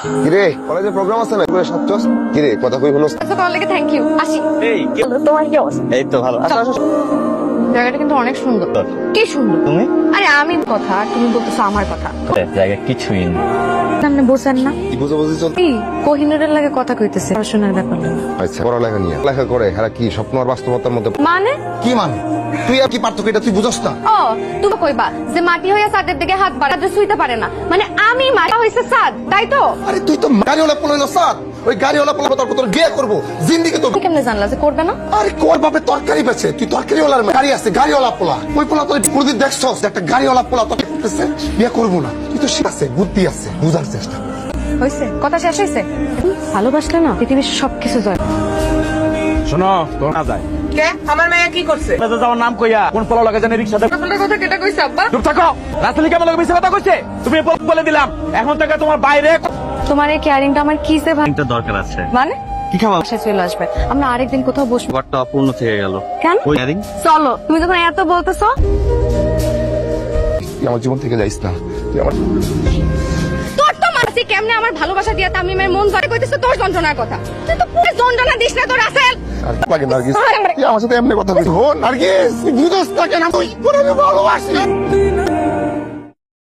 কিরে কলেজে প্রোগ্রাম আছে না করে সাতচস কিরে কথা কই হলো আচ্ছা তাহলে থ্যাংক ইউ আসি। এই তোমার কি অবস্থা? এই তো ভালো। আসো আসো। জায়গাটা কিন্তু অনেক সুন্দর। কি সুন্দর? তুমি আরে আমি কথা আর তুমি বলতেছো আমার কথা। জায়গা কিছুই নেই। সামনে বসেন না কি বুঝাবুঝি চল এই কোহিনুরের লাগে কথা কইতেছে পড়াশোনার ব্যাপার নিয়ে। আচ্ছা পড়ালেখা নিয়ে লেখা করে হেরা কি স্বপ্ন আর বাস্তবতার মধ্যে মানে কি মানে তুই আর কি পার্থক্য এটা তুই বুঝছ না ও তুমি কইবা যে মাটি হইয়া সাদের দিকে হাত বাড়াতে শুইতে পারে না মানে আমি মাটি হইছে সাদ তাই তো? আরে তুই তো গাড়িওয়ালা পোলাইলো সাত ওই গাড়িওয়ালা পোলা তোর বিয়ে করবো জিন্দিগি তো তুমি কেমনে জানলা যে করবে না? আরে কোর বাপে তরকারি বেচে তুই তরকারিওয়ালার গাড়ি আছে গাড়িওয়ালা পোলা ওই পোলা তোর কোনদিন দেখছস যে একটা গাড়িওয়ালা পোলা তোকে করতেছে বিয়ে করবো না তুই তো সে আছে বুদ্ধি আছে বুঝার চেষ্টা হইছে কথা শেষ হইছে। ভালোবাসলে না পৃথিবীর সবকিছু জয়। শোনো তোর না যায় কে আমার মেয়ে কি করছে? তো যাওয়ার নাম কইয়া কোন পোলা লাগে জানে রিকশাতে আপনার কথা কেটে কইছে আব্বা? চুপ থাকো। রাসেলি কেমন লাগে মিছে কথা কইছে? তুমি বলে দিলাম এখন থেকে তোমার বাইরে তোমার এই কেয়ারিংটা আমার কিসে ভালো একটা দরকার আছে। মানে কি খাওয়া বাসায় চলে আসবে আমরা আরেকদিন কোথাও বসবো। ঘরটা অপূর্ণ থেকে গেল। কেন? ওই ইয়ারিং চলো তুমি যখন এত বলতেছো তুই আমার জীবন থেকে যাইস না তুই আমার তোর তো মানসি কেমনে আমার ভালোবাসা দিয়া তামিমের মন ধরে কইতেছে তোর যন্ত্রণার কথা তুই তো পুরো যন্ত্রণা দিস না তোর আসেল আর লাগে নার্গিস তুই আমার সাথে এমনি কথা বলছিস ও নার্গিস তুই বুঝছ না কেন তুই পুরো ভালোবাসি